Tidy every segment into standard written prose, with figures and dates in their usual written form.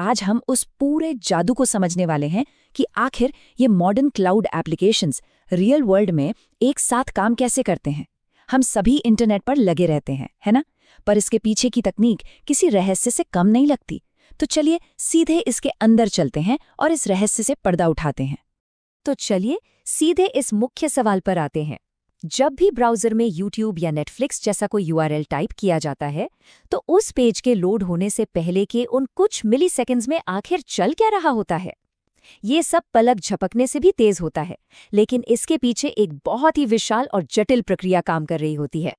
आज हम उस पूरे जादू को समझने वाले हैं कि आखिर ये modern cloud applications real world में एक साथ काम कैसे करते हैं। हम सभी इंटरनेट पर लगे रहते हैं, है ना? पर इसके पीछे की तकनीक किसी रहस्य से कम नहीं लगती। तो चलिए सीधे इसके अंदर चलते हैं और इस रहस्य से पर्दा उठाते हैं। तो चलिए सीधे इस मुख्य सवाल पर आते हैं। जब भी ब्राउज़र में YouTube या Netflix जैसा कोई URL टाइप किया जाता है, तो उस पेज के लोड होने से पहले के उन कुछ मिलीसेकंड्स में आखिर चल क्या रहा होता है? ये सब पलक झपकने से भी तेज होता है, लेकिन इसके पीछे एक बहुत ही विशाल और जटिल प्रक्रिया काम कर रही होती है।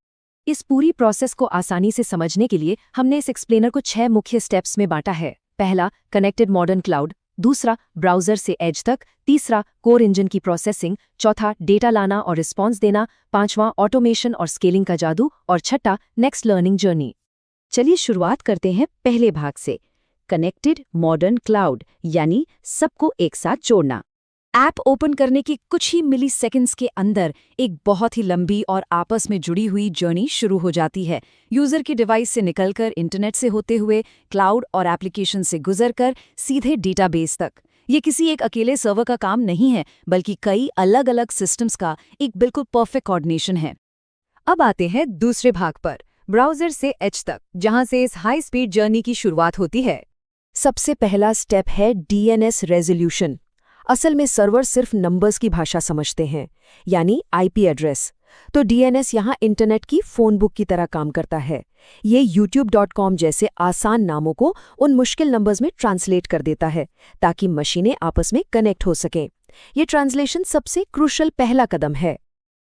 इस पूरी प्रोसेस को आसानी से समझने के लिए हमने इस एक्सप्लेनर को 6 मुख्य स्टेप्स में बांटा है। पहला, कनेक्टेड मॉडर्न क्लाउड। दूसरा, ब्राउज़र से एज तक। तीसरा, कोर इंजन की प्रोसेसिंग। चौथा, डेटा लाना और रिस्पॉन्स देना। पांचवां, ऑटोमेशन और स्केलिंग का जादू। और छठा, नेक्स्ट लर्निंग जर्नी। चलिए शुरुआत करते हैं पहले भाग से, कनेक्टेड मॉडर्न क्लाउड, यानी सबको एक साथ जोड़ना। ऐप ओपन करने की कुछ ही मिलीसेकंड्स के अंदर एक बहुत ही लंबी और आपस में जुड़ी हुई जर्नी शुरू हो जाती है। यूजर की डिवाइस से निकलकर, इंटरनेट से होते हुए, क्लाउड और एप्लीकेशन से गुजरकर सीधे डेटाबेस तक। ये किसी एक अकेले सर्वर का काम नहीं है, बल्कि कई अलग अलग सिस्टम्स का एक बिल्कुल परफेक्ट कोऑर्डिनेशन है। अब आते हैं दूसरे भाग पर, ब्राउज़र से एज तक, जहां से इस हाई स्पीड जर्नी की शुरुआत होती है। सबसे पहला स्टेप है DNS रेजोल्यूशन। असल में सर्वर सिर्फ नंबर्स की भाषा समझते हैं, यानी IP एड्रेस। तो DNS यहाँ इंटरनेट की फ़ोन बुक की तरह काम करता है। ये youtube.com जैसे आसान नामों को उन मुश्किल नंबर्स में ट्रांसलेट कर देता है, ताकि मशीनें आपस में कनेक्ट हो सकें। ये ट्रांसलेशन सबसे क्रूशल पहला कदम है,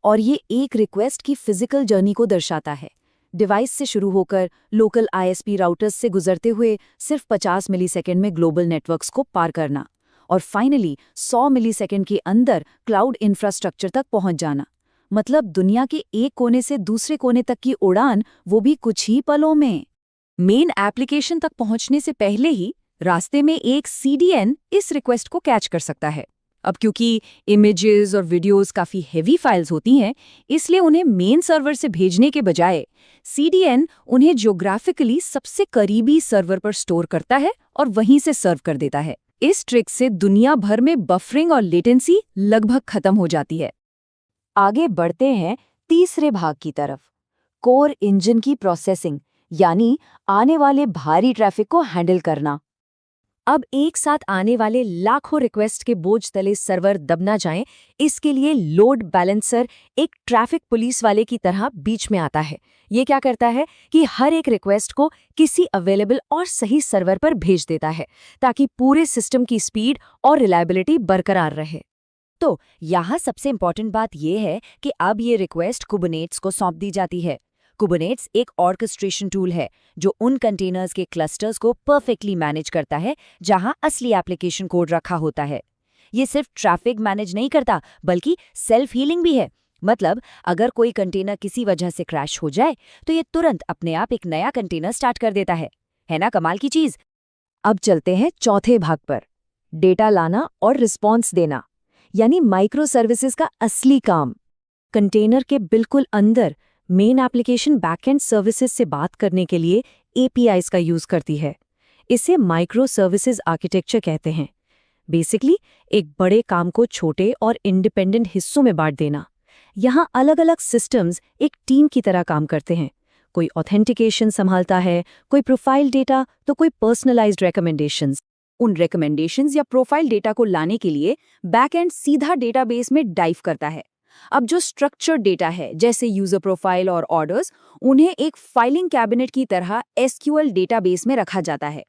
और ये एक रिक्वेस्ट की फिजिकल जर्नी को दर्शाता है। डिवाइस से शुरू होकर लोकल ISP राउटर्स से गुजरते हुए सिर्फ 50 मिलीसेकंड में ग्लोबल नेटवर्क्स को पार करना, और फाइनली 100 मिलीसेकंड के अंदर क्लाउड इंफ्रास्ट्रक्चर तक पहुंच जाना। मतलब दुनिया के एक कोने से दूसरे कोने तक की उड़ान, वो भी कुछ ही पलों में। मेन एप्लीकेशन तक पहुंचने से पहले ही रास्ते में एक CDN इस रिक्वेस्ट को कैच कर सकता है। अब क्योंकि इमेजेस और वीडियोस काफ़ी हेवी फाइल्स होती हैं, इसलिए उन्हें मेन सर्वर से भेजने के बजाय CDN उन्हें ज्योग्राफिकली सबसे करीबी सर्वर पर स्टोर करता है और वहीं से सर्व कर देता है। इस ट्रिक से दुनिया भर में बफरिंग और लेटेंसी लगभग खत्म हो जाती है। आगे बढ़ते हैं तीसरे भाग की तरफ, कोर इंजन की प्रोसेसिंग, यानी आने वाले भारी ट्रैफिक को हैंडल करना। अब एक साथ आने वाले लाखों रिक्वेस्ट के बोझ तले सर्वर दब ना जाएं, इसके लिए लोड बैलेंसर एक ट्रैफिक पुलिस वाले की तरह बीच में आता है। ये क्या करता है कि हर एक रिक्वेस्ट को किसी अवेलेबल और सही सर्वर पर भेज देता है, ताकि पूरे सिस्टम की स्पीड और रिलायबिलिटी बरकरार रहे। तो यहाँ सबसे इम्पॉर्टेंट बात यह है कि अब ये रिक्वेस्ट कुबरनेट्स को सौंप दी जाती है। कुबरनेट्स एक ऑर्केस्ट्रेशन टूल है जो उन कंटेनर्स के क्लस्टर्स को परफेक्टली मैनेज करता है जहां असली एप्लीकेशन कोड रखा होता है। ये सिर्फ ट्रैफिक मैनेज नहीं करता, बल्कि सेल्फ हीलिंग भी है। मतलब अगर कोई कंटेनर किसी वजह से क्रैश हो जाए, तो ये तुरंत अपने आप एक नया कंटेनर स्टार्ट कर देता है। है ना कमाल की चीज? अब चलते हैं चौथे भाग पर, डेटा लाना और रिस्पॉन्स देना, यानी माइक्रो सर्विसेज का असली काम। कंटेनर के बिल्कुल अंदर मेन एप्लीकेशन बैकएंड सर्विसेज से बात करने के लिए APIs का यूज करती है। इसे माइक्रो सर्विसेज आर्किटेक्चर कहते हैं। बेसिकली एक बड़े काम को छोटे और इंडिपेंडेंट हिस्सों में बांट देना। यहाँ अलग अलग सिस्टम्स एक टीम की तरह काम करते हैं। कोई ऑथेंटिकेशन संभालता है, कोई प्रोफाइल डेटा, तो कोई पर्सनलाइज्ड रिकमेंडेशंस। उन रिकमेंडेशंस या प्रोफाइल डेटा को लाने के लिए बैकएंड सीधा डेटाबेस में डाइव करता है। अब जो स्ट्रक्चर्ड डेटा है, जैसे यूजर प्रोफाइल और ऑर्डर्स, उन्हें एक फाइलिंग कैबिनेट की तरह SQL डेटाबेस में रखा जाता है।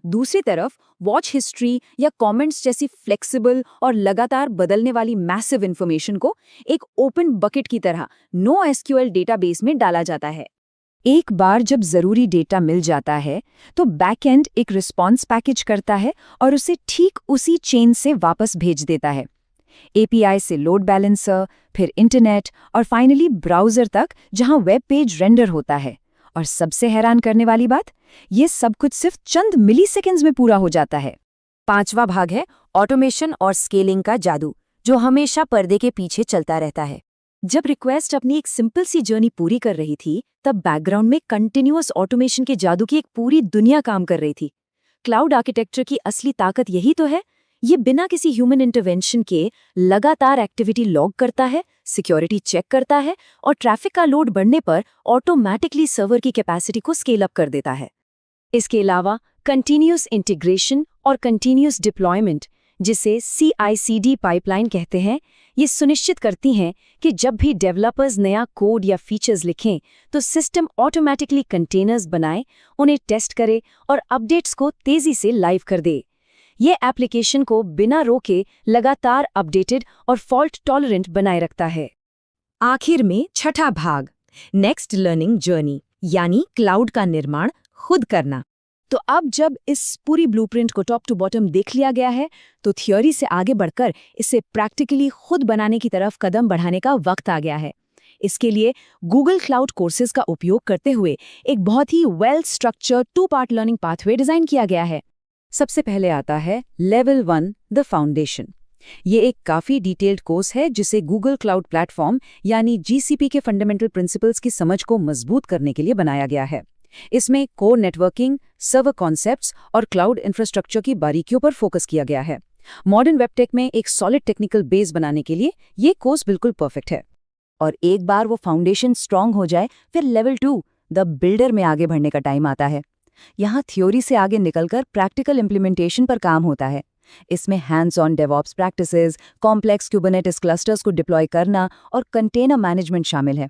दूसरी तरफ वॉच हिस्ट्री या कमेंट्स जैसी फ्लेक्सिबल और लगातार बदलने वाली मैसिव इंफॉर्मेशन को एक ओपन बकेट की तरह NoSQL डेटाबेस में डाला जाता है। एक बार जब जरूरी डेटा मिल जाता है, तो बैकएंड एक रिस्पॉन्स पैकेज करता है और उसे ठीक उसी चेन से वापस भेज देता है। API से लोड बैलेंसर, फिर इंटरनेट और फाइनली ब्राउज़र तक, जहां वेब पेज रेंडर होता है। और सबसे हैरान करने वाली बात, ये सब कुछ सिर्फ चंद मिलीसेकंड्स में पूरा हो जाता है। पांचवा भाग है ऑटोमेशन और स्केलिंग का जादू, जो हमेशा पर्दे के पीछे चलता रहता है। जब रिक्वेस्ट अपनी एक सिंपल सी जर्नी पूरी कर रही थी, तब बैकग्राउंड में कंटिन्यूअस ऑटोमेशन के जादू की एक पूरी दुनिया काम कर रही थी। क्लाउड आर्किटेक्चर की असली ताकत यही तो है। ये बिना किसी ह्यूमन इंटरवेंशन के लगातार एक्टिविटी लॉग करता है, सिक्योरिटी चेक करता है और ट्रैफिक का लोड बढ़ने पर ऑटोमैटिकली सर्वर की कैपेसिटी को स्केल अप कर देता है। इसके अलावा कंटिन्यूअस इंटीग्रेशन और कंटिन्यूअस डिप्लॉयमेंट, जिसे CI/CD पाइपलाइन कहते हैं, ये सुनिश्चित करती हैं कि जब भी डेवलपर्स नया कोड या फीचर्स लिखें तो सिस्टम ऑटोमैटिकली कंटेनर्स बनाए, उन्हें टेस्ट करे और अपडेट्स को तेजी से लाइव कर दे। ये एप्लीकेशन को बिना रोके लगातार अपडेटेड और फॉल्ट टॉलरेंट बनाए रखता है। आखिर में छठा भाग, नेक्स्ट लर्निंग जर्नी, यानी क्लाउड का निर्माण खुद करना। तो अब जब इस पूरी ब्लूप्रिंट को टॉप टू बॉटम देख लिया गया है, तो थ्योरी से आगे बढ़कर इसे प्रैक्टिकली खुद बनाने की तरफ कदम बढ़ाने का वक्त आ गया है। इसके लिए गूगल क्लाउड कोर्सेज का उपयोग करते हुए एक बहुत ही well structured 2 part learning pathway design किया गया है। सबसे पहले आता है लेवल 1, द फाउंडेशन। ये एक काफी डिटेल्ड कोर्स है जिसे गूगल क्लाउड प्लेटफॉर्म यानी GCP के फंडामेंटल प्रिंसिपल्स की समझ को मजबूत करने के लिए बनाया गया है। इसमें कोर नेटवर्किंग, सर्वर कॉन्सेप्ट्स और क्लाउड इंफ्रास्ट्रक्चर की बारीकियों पर फोकस किया गया है। मॉडर्न वेबटेक में एक सॉलिड टेक्निकल बेस बनाने के लिए ये कोर्स बिल्कुल परफेक्ट है। और एक बार वो फाउंडेशन स्ट्रांग हो जाए, फिर लेवल 2, द बिल्डर में आगे बढ़ने का टाइम आता है। यहाँ थ्योरी से आगे निकलकर प्रैक्टिकल इम्प्लीमेंटेशन पर काम होता है। इसमें hands on DevOps practices, complex Kubernetes clusters को डिप्लॉय करना और कंटेनर मैनेजमेंट शामिल है।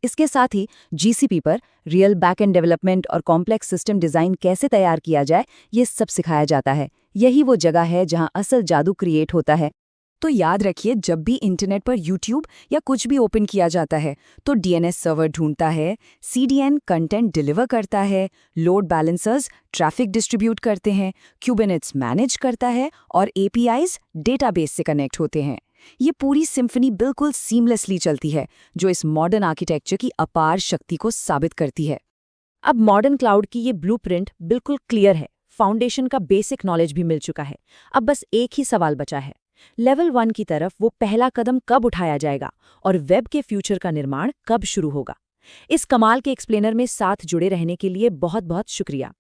इसके साथ ही GCP पर रियल बैकएंड डेवलपमेंट और कॉम्प्लेक्स सिस्टम डिज़ाइन कैसे तैयार किया जाए, ये सब सिखाया जाता है। यही वो जगह है जहाँ असल जादू क्रिएट होता है। तो याद रखिए, जब भी इंटरनेट पर YouTube या कुछ भी ओपन किया जाता है तो DNS सर्वर ढूंढता है, CDN कंटेंट डिलीवर करता है, लोड बैलेंसर्स ट्रैफिक डिस्ट्रीब्यूट करते हैं, क्यूबरनेट्स मैनेज करता है और APIs डेटाबेस से कनेक्ट होते हैं। ये पूरी सिम्फनी बिल्कुल सीमलेसली चलती है, जो इस मॉडर्न आर्किटेक्चर की अपार शक्ति को साबित करती है। अब मॉडर्न क्लाउड की ये ब्लूप्रिंट बिल्कुल क्लियर है, फाउंडेशन का बेसिक नॉलेज भी मिल चुका है। अब बस एक ही सवाल बचा है, लेवल 1 की तरफ वो पहला कदम कब उठाया जाएगा और वेब के फ्यूचर का निर्माण कब शुरू होगा। इस कमाल के एक्सप्लेनर में साथ जुड़े रहने के लिए बहुत बहुत शुक्रिया।